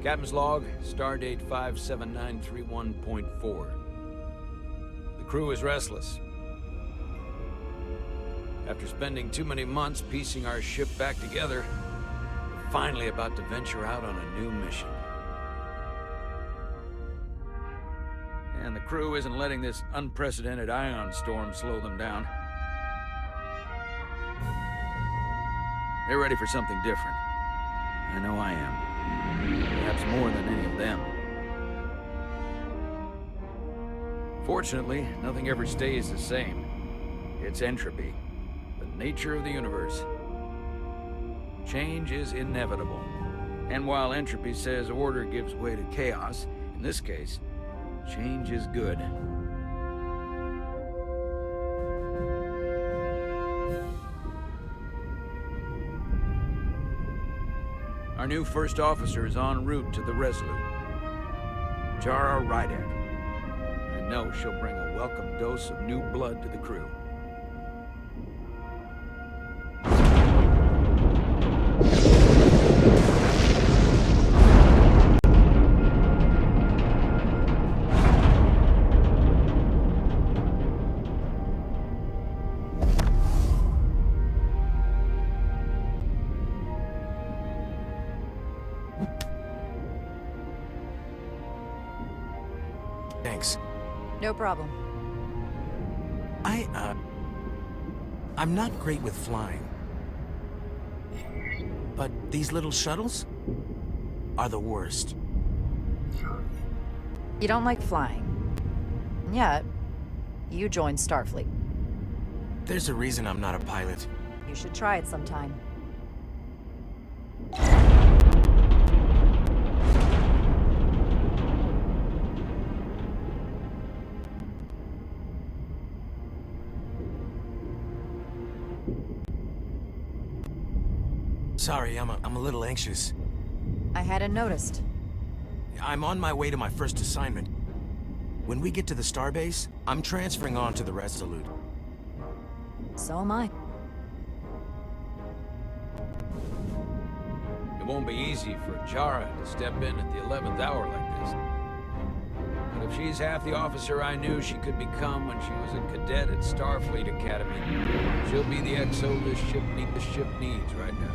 Captain's log, stardate 57931.4. The crew is restless. After spending too many months piecing our ship back together, we're finally about to venture out on a new mission. And the crew isn't letting this unprecedented ion storm slow them down. They're ready for something different. I know I am. Perhaps more than any of them. Fortunately, nothing ever stays the same. It's entropy, the nature of the universe. Change is inevitable. And while entropy says order gives way to chaos, in this case, change is good. Our new first officer is en route to the Resolute. Jara Rydek. I know she'll bring a welcome dose of new blood to the crew. Thanks. No problem. I'm not great with flying. But these little shuttles are the worst. You don't like flying. Yet, you joined Starfleet. There's a reason I'm not a pilot. You should try it sometime. Sorry, I'm a little anxious. I hadn't noticed. I'm on my way to my first assignment. When we get to the starbase, I'm transferring on to the Resolute. So am I. It won't be easy for Jara to step in at the 11th hour like this. But if she's half the officer I knew she could become when she was a cadet at Starfleet Academy, she'll be the XO this ship needs right now.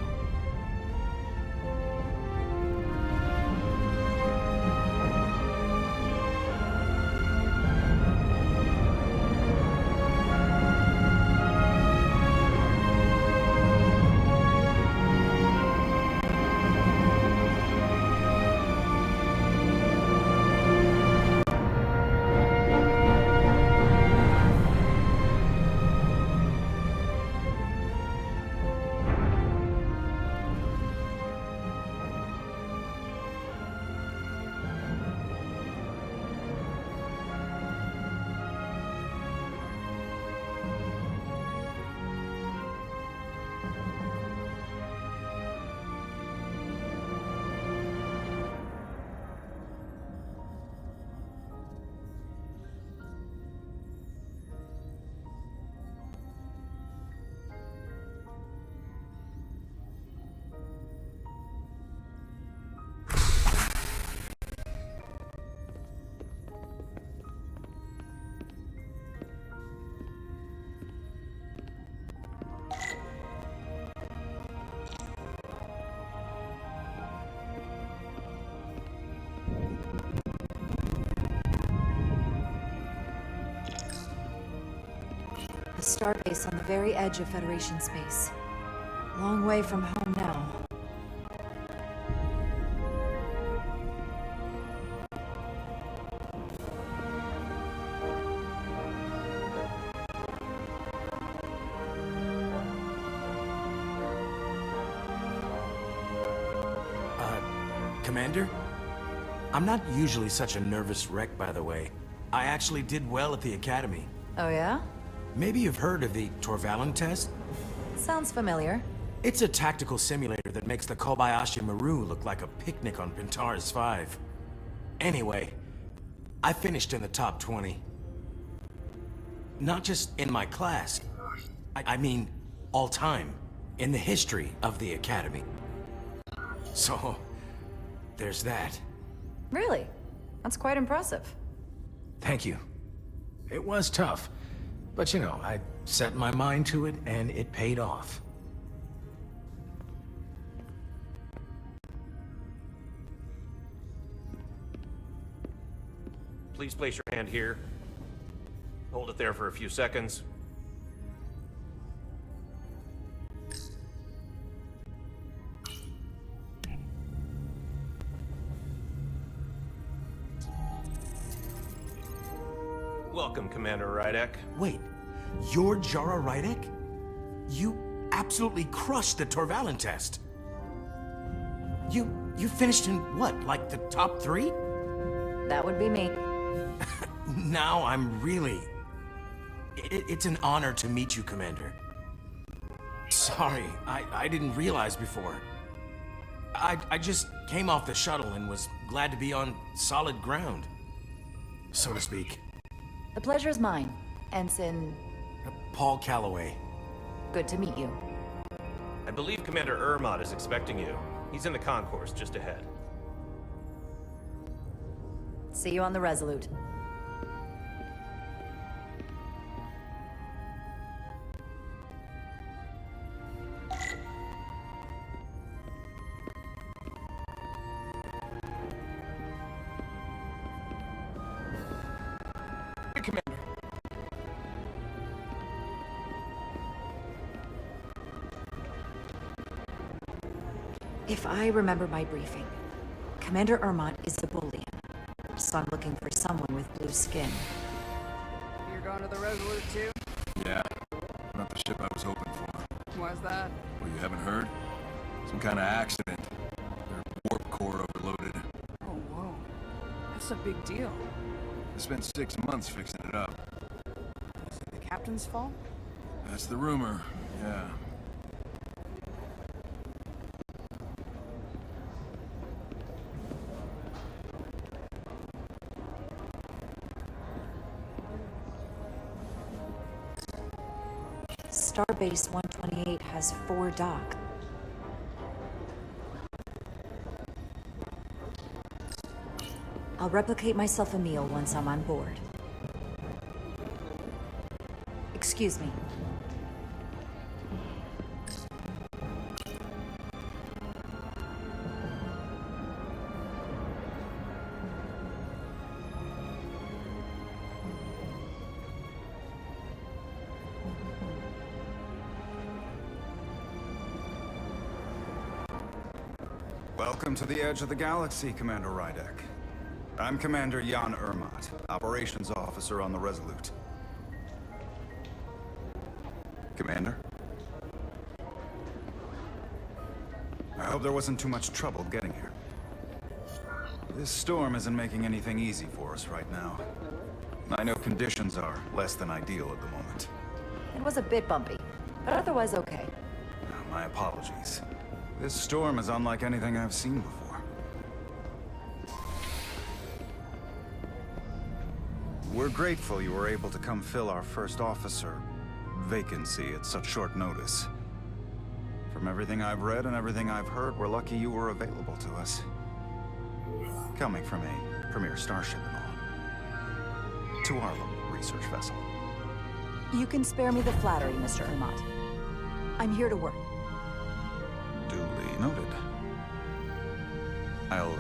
The starbase on the very edge of Federation space. Long way from home now. Commander? I'm not usually such a nervous wreck, by the way. I actually did well at the Academy. Oh yeah? Maybe you've heard of the Torvalin test? Sounds familiar. It's a tactical simulator that makes the Kobayashi Maru look like a picnic on Pintaris 5. Anyway, I finished in the top 20. Not just in my class. I mean, all time. In the history of the Academy. So, there's that. Really? That's quite impressive. Thank you. It was tough, but you know, I set my mind to it and it paid off. Please place your hand here. Hold it there for a few seconds. Welcome, Commander Rydek. Wait, you're Jara Rydek? You absolutely crushed the Torvalen test. You finished in what, like the top 3? That would be me. Now I'm really... It's an honor to meet you, Commander. Sorry, I didn't realize before. I just came off the shuttle and was glad to be on solid ground, so to speak. The pleasure is mine, Ensign. Paul Calloway. Good to meet you. I believe Commander Ermot is expecting you. He's in the concourse just ahead. See you on the Resolute. If I remember my briefing, Commander Ermot is a Bolian, so I'm looking for someone with blue skin. You're going to the Resolute too? Yeah, not the ship I was hoping for. Why's that? Well, you haven't heard? Some kind of accident. Their warp core overloaded. Oh, whoa. That's a big deal. I spent 6 months fixing it up. Is it the captain's fault? That's the rumor, yeah. Starbase 128 has 4 docks. I'll replicate myself a meal once I'm on board. Excuse me. Welcome to the edge of the galaxy, Commander Rydek. I'm Commander Jan Ermot, Operations Officer on the Resolute. Commander? I hope there wasn't too much trouble getting here. This storm isn't making anything easy for us right now. I know conditions are less than ideal at the moment. It was a bit bumpy, but otherwise okay. My apologies. This storm is unlike anything I've seen before. We're grateful you were able to come fill our first officer vacancy at such short notice. From everything I've read and everything I've heard, we're lucky you were available to us. Coming from a premier starship and all. To our little research vessel. You can spare me the flattery, Mr. Ermot. I'm here to work. Duly noted. I'll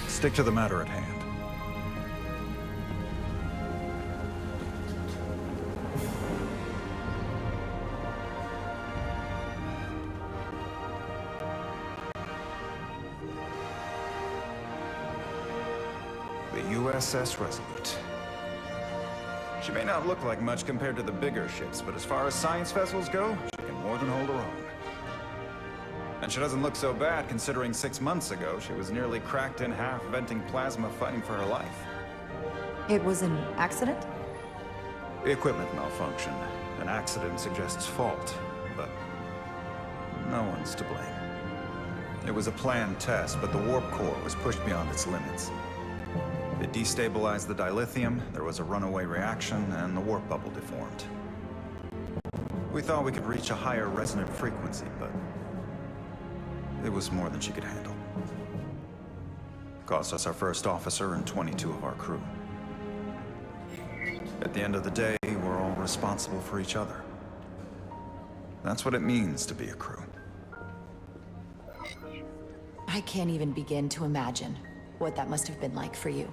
stick to the matter at hand. The USS Resolute. She may not look like much compared to the bigger ships, but as far as science vessels go, she can more than hold her own. And she doesn't look so bad, considering 6 months ago, she was nearly cracked in half, venting plasma, fighting for her life. It was an accident? Equipment malfunction. An accident suggests fault, but no one's to blame. It was a planned test, but the warp core was pushed beyond its limits. It destabilized the dilithium, there was a runaway reaction, and the warp bubble deformed. We thought we could reach a higher resonant frequency, but it was more than she could handle. Cost us our first officer and 22 of our crew. At the end of the day, we're all responsible for each other. That's what it means to be a crew. I can't even begin to imagine what that must have been like for you.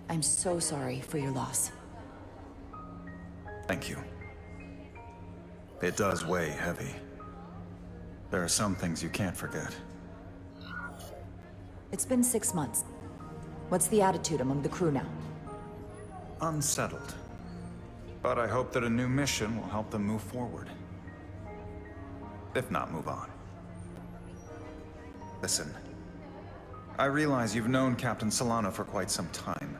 I'm so sorry for your loss. Thank you. It does weigh heavy. There are some things you can't forget. It's been 6 months. What's the attitude among the crew now? Unsettled. But I hope that a new mission will help them move forward. If not, move on. Listen. I realize you've known Captain Solano for quite some time.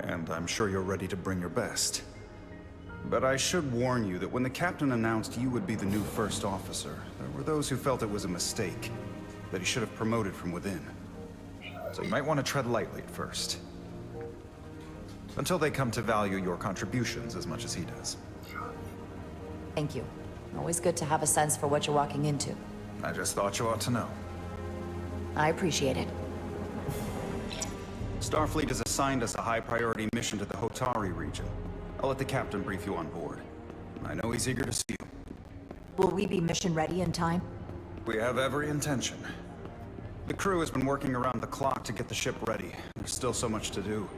And I'm sure you're ready to bring your best. But I should warn you that when the captain announced you would be the new first officer, there were those who felt it was a mistake, that he should have promoted from within. So you might want to tread lightly at first. Until they come to value your contributions as much as he does. Thank you. Always good to have a sense for what you're walking into. I just thought you ought to know. I appreciate it. Starfleet has assigned us a high-priority mission to the Hotari region. I'll let the captain brief you on board. I know he's eager to see you. Will we be mission ready in time? We have every intention. The crew has been working around the clock to get the ship ready. There's still so much to do.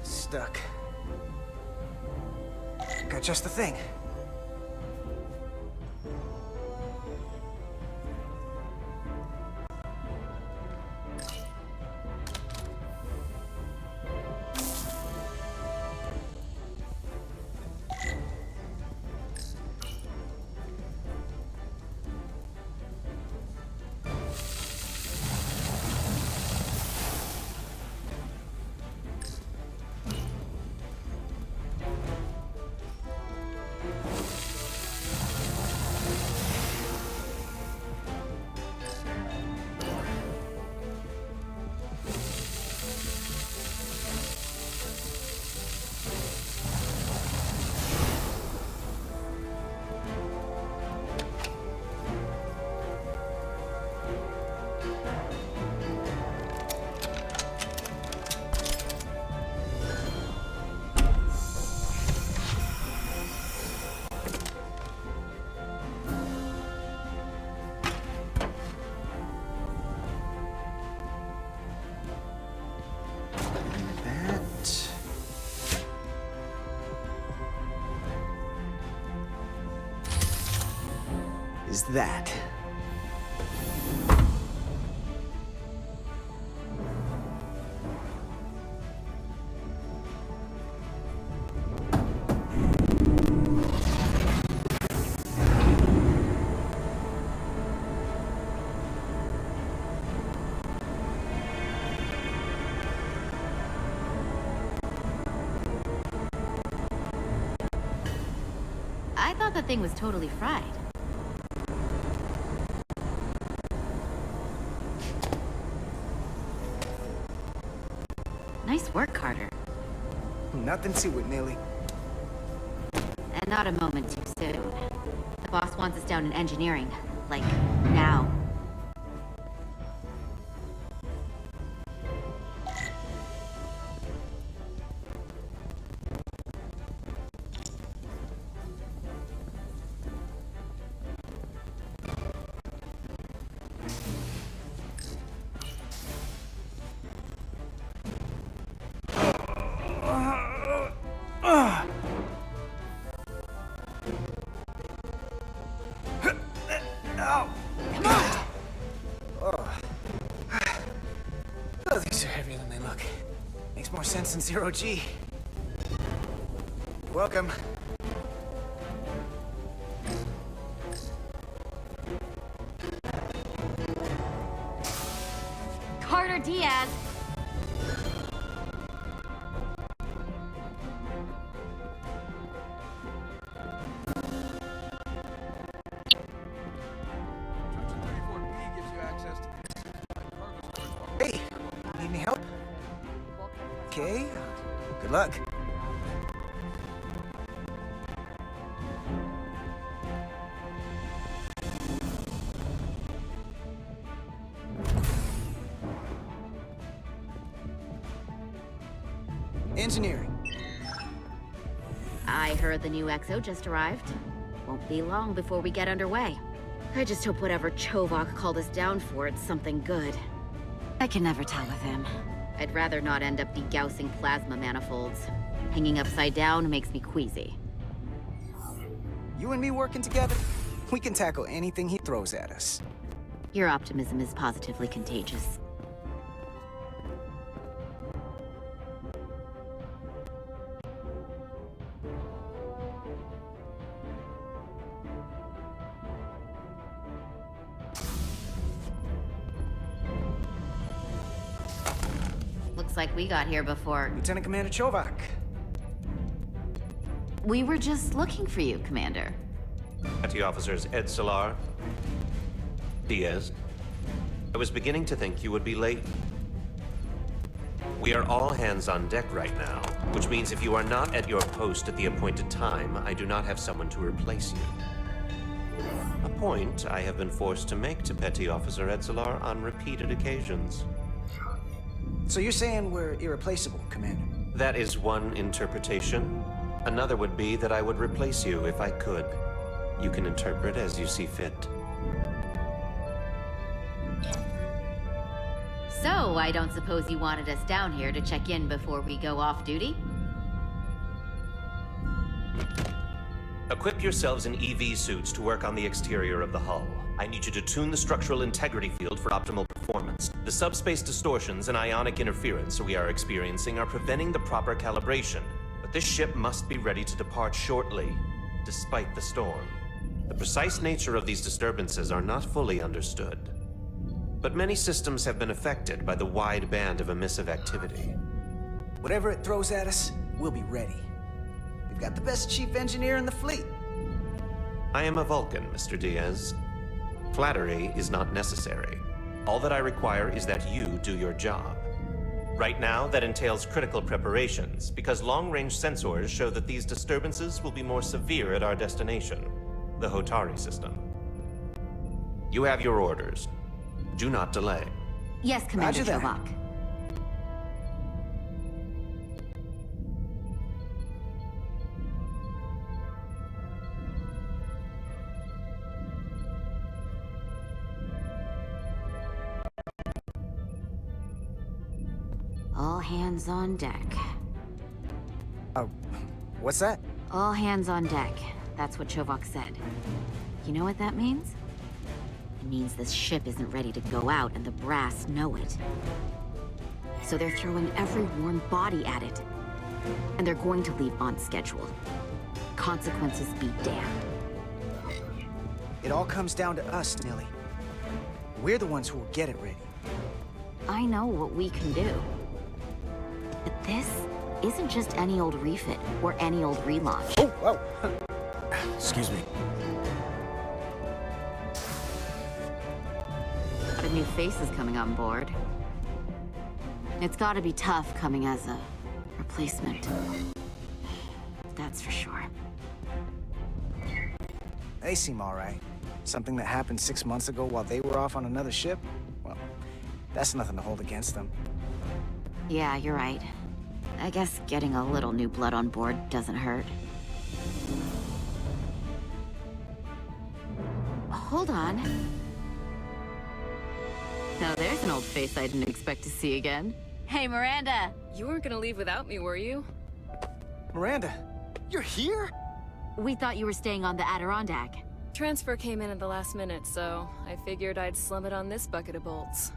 Stuck. Got just the thing. is that? I thought the thing was totally fried. Nice work, Carter. Nothing to it, Millie. And not a moment too soon. The boss wants us down in engineering. Like, now. Oh, these are heavier than they look. Makes more sense than zero G. Welcome. Carter Diaz! Hey, need any help? Okay, good luck. Engineering. I heard the new XO just arrived. Won't be long before we get underway. I just hope whatever Chovok called us down for, it's something good. I can never tell with him. I'd rather not end up degaussing plasma manifolds. Hanging upside down makes me queasy. You and me working together, we can tackle anything he throws at us. Your optimism is positively contagious. Looks like we got here before. Lieutenant Commander Chovok. We were just looking for you, Commander. Petty Officers Ed Solar, Diaz. I was beginning to think you would be late. We are all hands on deck right now, which means if you are not at your post at the appointed time, I do not have someone to replace you. A point I have been forced to make to Petty Officer Ed Solar on repeated occasions. So you're saying we're irreplaceable, Commander? That is one interpretation. Another would be that I would replace you if I could. You can interpret as you see fit. So, I don't suppose you wanted us down here to check in before we go off duty? Equip yourselves in EV suits to work on the exterior of the hull. I need you to tune the structural integrity field for optimal performance. The subspace distortions and ionic interference we are experiencing are preventing the proper calibration. But this ship must be ready to depart shortly, despite the storm. The precise nature of these disturbances are not fully understood. But many systems have been affected by the wide band of emissive activity. Whatever it throws at us, we'll be ready. We've got the best chief engineer in the fleet. I am a Vulcan, Mr. Diaz. Flattery is not necessary. All that I require is that you do your job. Right now, that entails critical preparations, because long-range sensors show that these disturbances will be more severe at our destination, the Hotari system. You have your orders. Do not delay. Yes, Commander Roger that. Chovok. All hands on deck. What's that? All hands on deck. That's what Chovok said. You know what that means? means this ship isn't ready to go out and the brass know it. So they're throwing every warm body at it. And they're going to leave on schedule. Consequences be damned. It all comes down to us, Nilly. We're the ones who will get it ready. I know what we can do. But this isn't just any old refit or any old relaunch. Oh, whoa. Excuse me. A new face is coming on board. It's gotta be tough coming as a replacement. That's for sure. They seem all right. Something that happened 6 months ago while they were off on another ship? Well, that's nothing to hold against them. Yeah, you're right. I guess getting a little new blood on board doesn't hurt. Hold on. Now there's an old face I didn't expect to see again. Hey, Miranda! You weren't gonna leave without me, were you? Miranda, you're here? We thought you were staying on the Adirondack. Transfer came in at the last minute, so I figured I'd slum it on this bucket of bolts.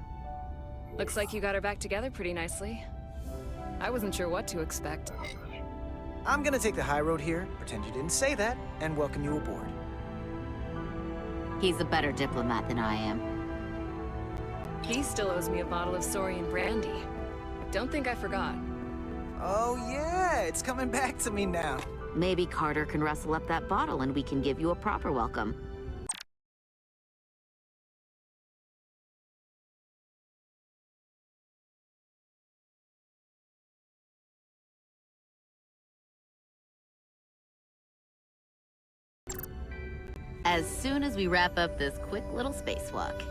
Looks like you got her back together pretty nicely. I wasn't sure what to expect. I'm gonna take the high road here, pretend you didn't say that, and welcome you aboard. He's a better diplomat than I am. He still owes me a bottle of Saurian brandy. Don't think I forgot. Oh yeah, it's coming back to me now. Maybe Carter can rustle up that bottle and we can give you a proper welcome. As soon as we wrap up this quick little spacewalk.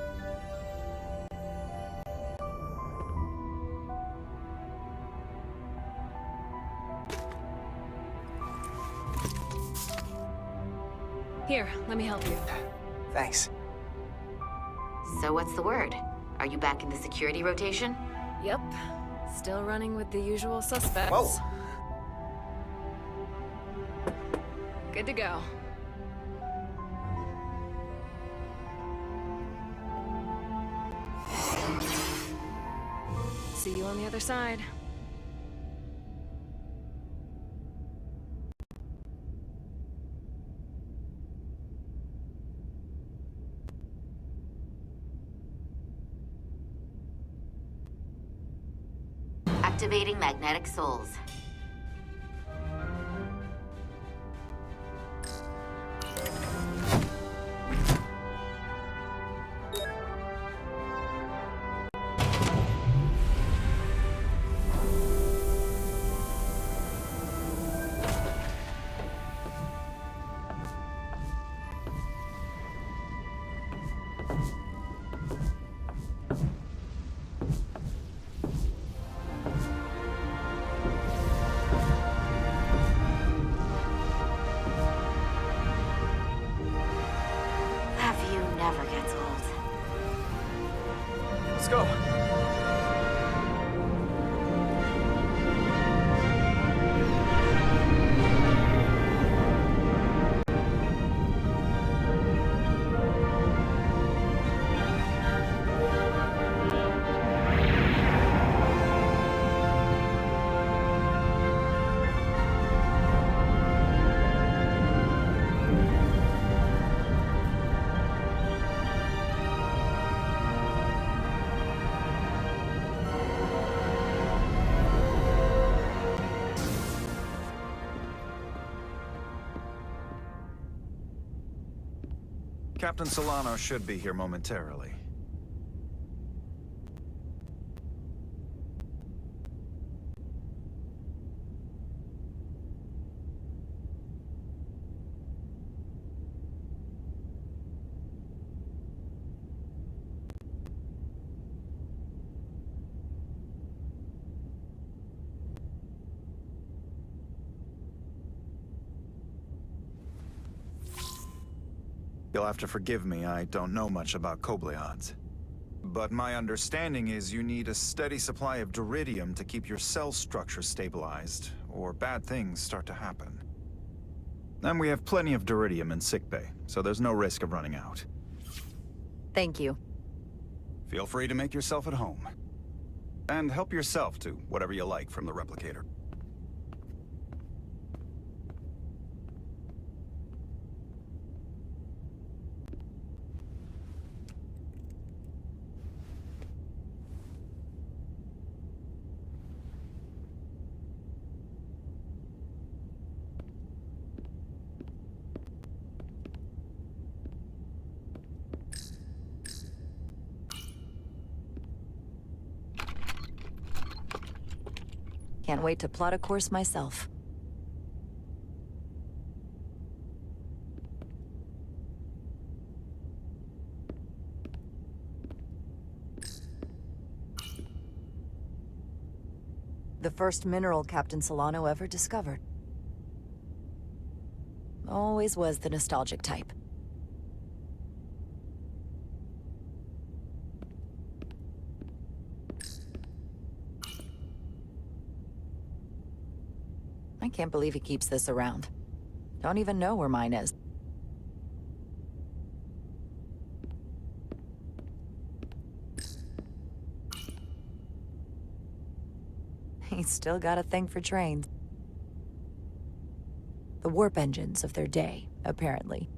Here, let me help you. Thanks. So what's the word? Are you back in the security rotation? Yep. Still running with the usual suspects. Whoa! Good to go. See you on the other side. Activating magnetic souls. Never gets old. Let's go. Captain Solano should be here momentarily. You'll have to forgive me, I don't know much about Kobleods. But my understanding is you need a steady supply of duridium to keep your cell structure stabilized, or bad things start to happen. And we have plenty of duridium in sickbay, so there's no risk of running out. Thank you. Feel free to make yourself at home. And help yourself to whatever you like from the replicator. Can't wait to plot a course myself. The first mineral Captain Solano ever discovered. Always was the nostalgic type. I can't believe he keeps this around. Don't even know where mine is. He's still got a thing for trains. The warp engines of their day, apparently.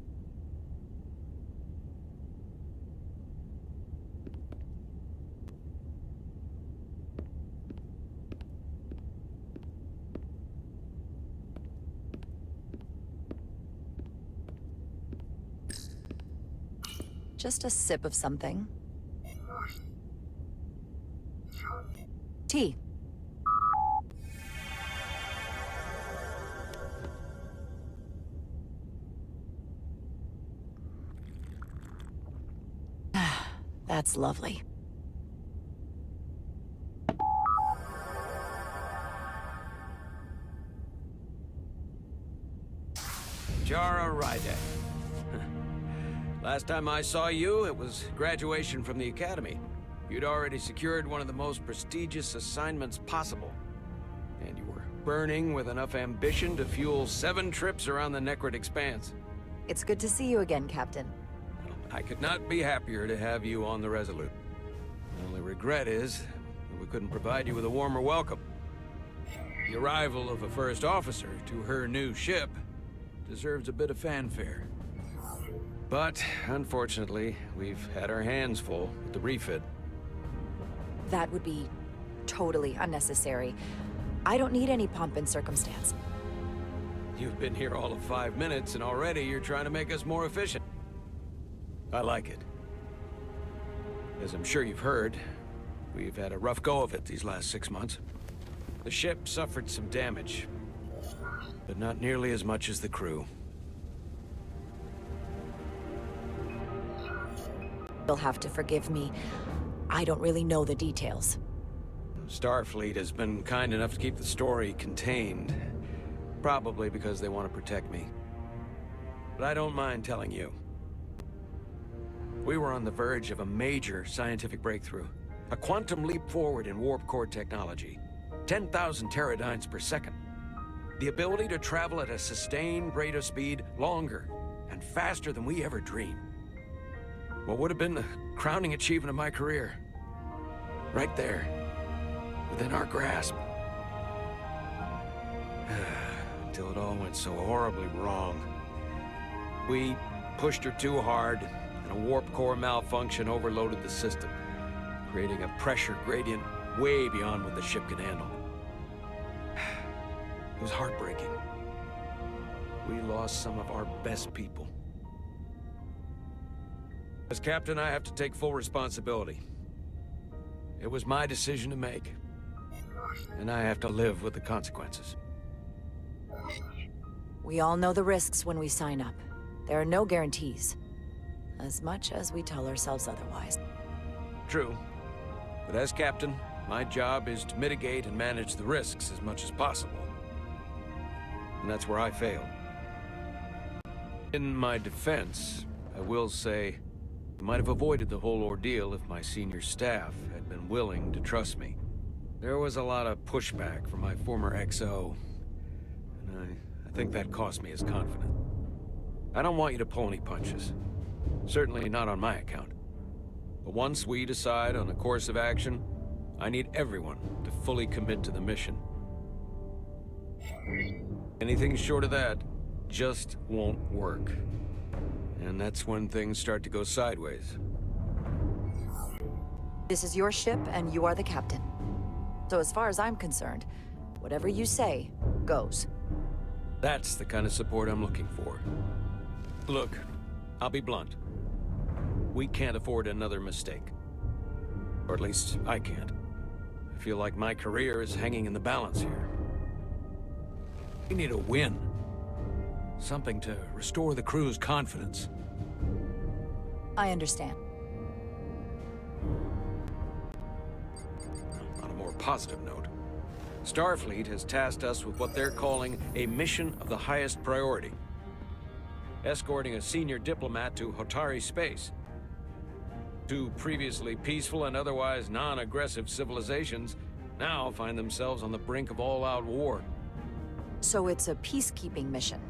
Just a sip of something. Tea. That's lovely. Jara Ryder. Last time I saw you, it was graduation from the Academy. You'd already secured one of the most prestigious assignments possible. And you were burning with enough ambition to fuel 7 trips around the Necrid Expanse. It's good to see you again, Captain. I could not be happier to have you on the Resolute. The only regret is that we couldn't provide you with a warmer welcome. The arrival of a first officer to her new ship deserves a bit of fanfare. But, unfortunately, we've had our hands full with the refit. That would be totally unnecessary. I don't need any pomp and circumstance. You've been here all of 5 minutes, and already you're trying to make us more efficient. I like it. As I'm sure you've heard, we've had a rough go of it these last 6 months. The ship suffered some damage, but not nearly as much as the crew. You'll have to forgive me. I don't really know the details. Starfleet has been kind enough to keep the story contained. Probably because they want to protect me. But I don't mind telling you. We were on the verge of a major scientific breakthrough. A quantum leap forward in warp core technology. 10,000 teradynes per second. The ability to travel at a sustained rate of speed longer and faster than we ever dreamed. What would have been the crowning achievement of my career. Right there, within our grasp. Until it all went so horribly wrong. We pushed her too hard, and a warp core malfunction overloaded the system, creating a pressure gradient way beyond what the ship could handle. It was heartbreaking. We lost some of our best people. As captain, I have to take full responsibility. It was my decision to make, and I have to live with the consequences. We all know the risks when we sign up. There are no guarantees. As much as we tell ourselves otherwise. True. But as captain, my job is to mitigate and manage the risks as much as possible. And that's where I failed. In my defense, I will say, I might have avoided the whole ordeal if my senior staff had been willing to trust me. There was a lot of pushback from my former XO, and I think that cost me his confidence. I don't want you to pull any punches. Certainly not on my account. But once we decide on a course of action, I need everyone to fully commit to the mission. Anything short of that just won't work. And that's when things start to go sideways. This is your ship, and you are the captain. So as far as I'm concerned, whatever you say, goes. That's the kind of support I'm looking for. Look, I'll be blunt. We can't afford another mistake. Or at least, I can't. I feel like my career is hanging in the balance here. We need a win. Something to restore the crew's confidence. I understand. On a more positive note, Starfleet has tasked us with what they're calling a mission of the highest priority. Escorting a senior diplomat to Hotari space. Two previously peaceful and otherwise non-aggressive civilizations now find themselves on the brink of all-out war. So it's a peacekeeping mission.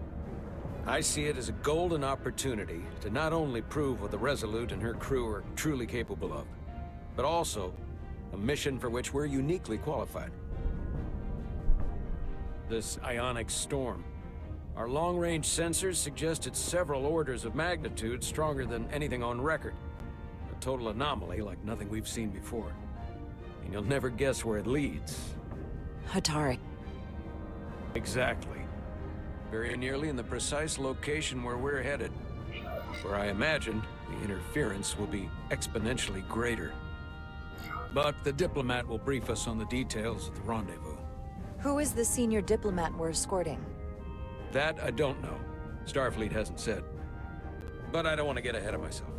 I see it as a golden opportunity to not only prove what the Resolute and her crew are truly capable of, but also a mission for which we're uniquely qualified. This ionic storm. Our long-range sensors suggest it's several orders of magnitude stronger than anything on record. A total anomaly like nothing we've seen before. And you'll never guess where it leads. Hotari. Exactly. Very nearly in the precise location where we're headed. Where I imagine the interference will be exponentially greater. But the diplomat will brief us on the details of the rendezvous. Who is the senior diplomat we're escorting? That I don't know. Starfleet hasn't said. But I don't want to get ahead of myself.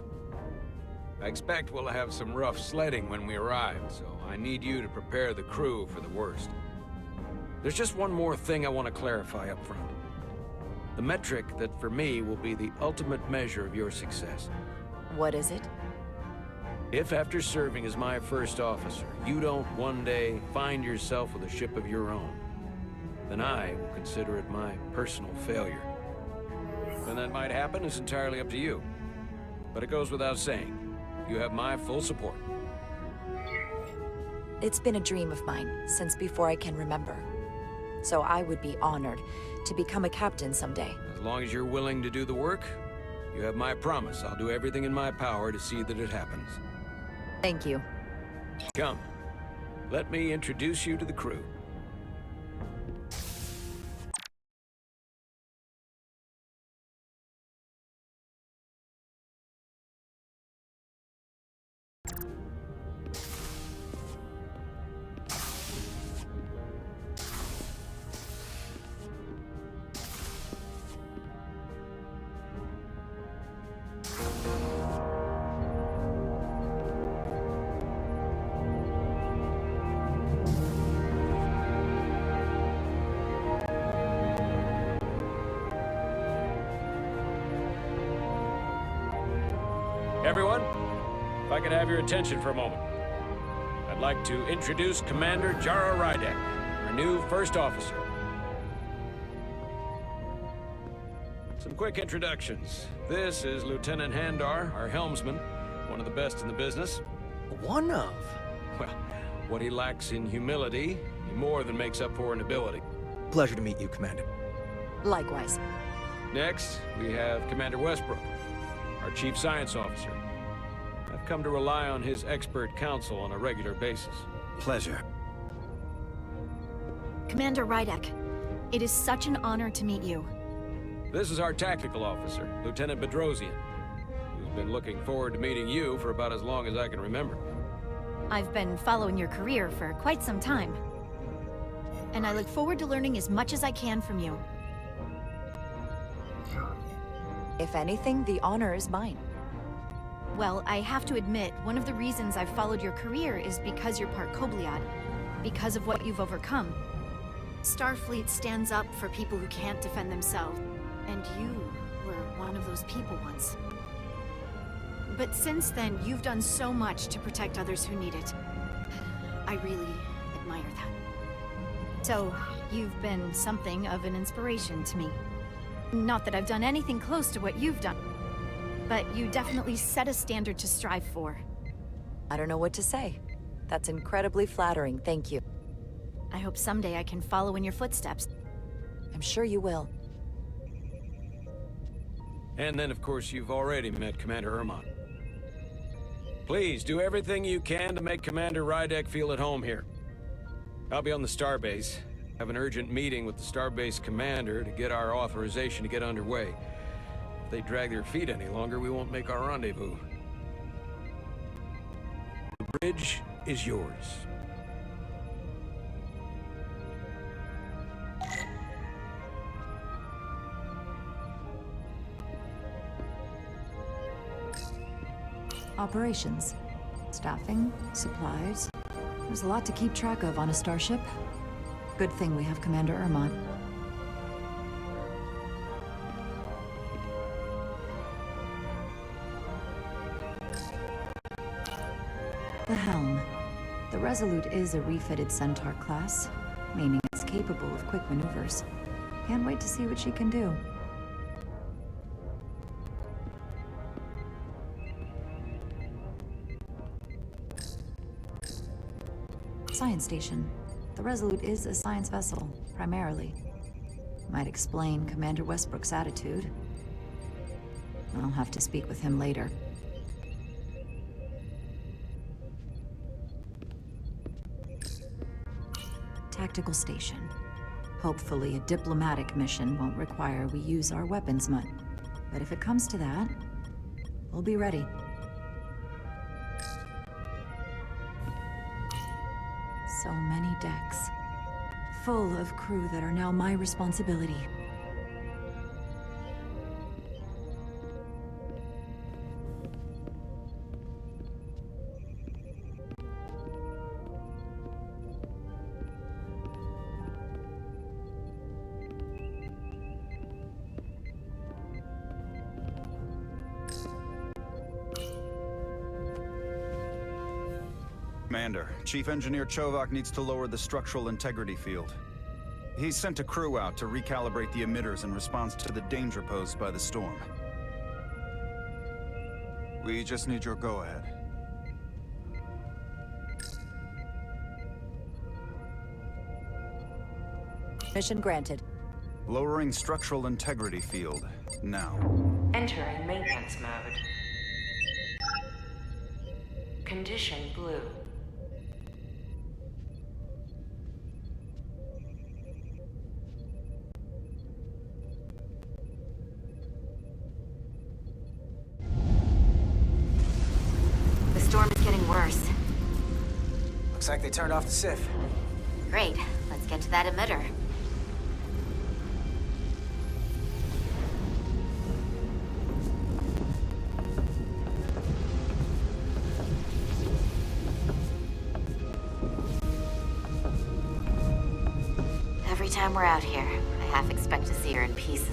I expect we'll have some rough sledding when we arrive, so I need you to prepare the crew for the worst. There's just one more thing I want to clarify up front. The metric that for me will be the ultimate measure of your success. What is it? If after serving as my first officer, you don't one day find yourself with a ship of your own, then I will consider it my personal failure. When that might happen is entirely up to you. But it goes without saying, you have my full support. It's been a dream of mine since before I can remember. So I would be honored to become a captain someday. As long as you're willing to do the work, you have my promise. I'll do everything in my power to see that it happens. Thank you. Come, let me introduce you to the crew. Everyone, if I could have your attention for a moment. I'd like to introduce Commander Jara Rydek, our new first officer. Some quick introductions. This is Lieutenant Handar, our helmsman, one of the best in the business. One of? Well, what he lacks in humility, he more than makes up for in ability. Pleasure to meet you, Commander. Likewise. Next, we have Commander Westbrook, our Chief Science Officer. I've come to rely on his expert counsel on a regular basis. Pleasure. Commander Rydek, it is such an honor to meet you. This is our tactical officer, Lieutenant Bedrosian, who's been looking forward to meeting you for about as long as I can remember. I've been following your career for quite some time, and I look forward to learning as much as I can from you. If anything, the honor is mine. Well, I have to admit, one of the reasons I've followed your career is because you're part Kobliad, because of what you've overcome. Starfleet stands up for people who can't defend themselves, and you were one of those people once. But since then, you've done so much to protect others who need it. I really admire that. So, you've been something of an inspiration to me. Not that I've done anything close to what you've done, but you definitely set a standard to strive for. I don't know what to say. That's incredibly flattering, thank you. I hope someday I can follow in your footsteps. I'm sure you will. And then, of course, you've already met Commander Ermont. Please, do everything you can to make Commander Rydek feel at home here. I'll be on the starbase. Have an urgent meeting with the starbase commander to get our authorization to get underway. If they drag their feet any longer, we won't make our rendezvous. The bridge is yours. Operations. Staffing, supplies. There's a lot to keep track of on a starship. Good thing we have Commander Ermont. The helm. The Resolute is a refitted Centaur class, meaning it's capable of quick maneuvers. Can't wait to see what she can do. Science station. The Resolute is a science vessel, primarily. Might explain Commander Westbrook's attitude. I'll have to speak with him later. Tactical station. Hopefully a diplomatic mission won't require we use our weapons much. But if it comes to that, we'll be ready. So many decks. Full of crew that are now my responsibility. Commander, Chief Engineer Chovak needs to lower the structural integrity field. He's sent a crew out to recalibrate the emitters in response to the danger posed by the storm. We just need your go-ahead. Mission granted. Lowering structural integrity field, now. Entering maintenance mode. Condition blue. The storm is getting worse. Looks like they turned off the SIF. Great. Let's get to that emitter. Every time we're out here, I half expect to see her in pieces.